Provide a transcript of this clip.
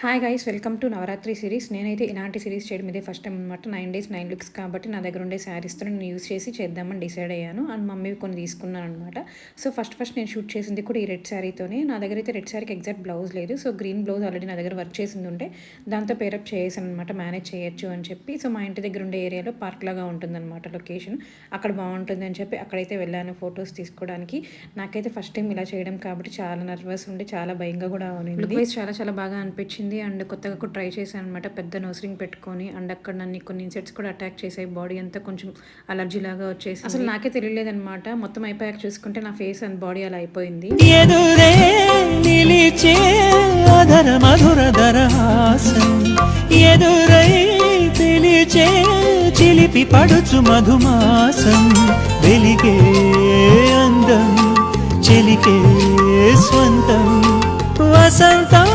Hi guys, welcome to Navratri series. నేనైతే ఇలాంటి series చేయడం ఇదే ఫస్ట్ టైం అనమాట. 9 days 9 లుక్స్ కాబట్టి నా దగ్గర ఉండే శారీస్తో నేను యూస్ చేసి చేద్దామని డిసైడ్ అయ్యాను. అండ్ మమ్మీ కొన్ని తీసుకున్నాను అనమాట. సో ఫస్ట్ నేను షూట్ చేసింది కూడా ఈ రెడ్ శారీతోనే. నా దగ్గర అయితే రెడ్ శారీకి ఎగ్జాక్ట్ బ్లౌజ్ లేదు. సో గ్రీన్ బ్లౌజ్ ఆల్రెడీ నా దగ్గర వర్క్ చేసింది ఉంటే దాంతో పేరప్ చేసాను అనమాట, మేనేజ్ చేయొచ్చు అని చెప్పి. సో మా ఇంటి దగ్గర ఉండే ఏరియాలో పార్క్ లాగా ఉంటుందన్నమాట లొకేషన్. అక్కడ బాగుంటుంది అని చెప్పి అక్కడైతే వెళ్ళాను ఫొటోస్ తీసుకోవడానికి. నాకైతే ఫస్ట్ టైం ఇలా చేయడం కాబట్టి చాలా నర్వస్ ఉండి చాలా భయంగా కూడా ఉంది. లుక్ వైజ్ చాలా బాగా అనిపించింది. అండ్ కొత్తగా కూడా ట్రై చేశాను అనమాట, పెద్ద నోస్ రింగ్ పెట్టుకొని. అండ్ అక్కడ నన్ను కొన్ని ఇన్సెట్స్ కూడా అటాక్ చేసాయి. బాడీ అంతా కొంచెం అలర్జీ లాగా వచ్చేసి అసలు నాకే తెలియలేదనమాట. మొత్తం అయిపోయాక చూసుకుంటే నా ఫేస్ అండ్ బాడీ అలా అయిపోయింది. ఎదురే నిలిచే అధర మధుర దరహాసం, ఎదురై పిలిచే చిలిపి పడుచు మధుమాసం, వెలిగే అందం చెలికే స్వంతం వసంతం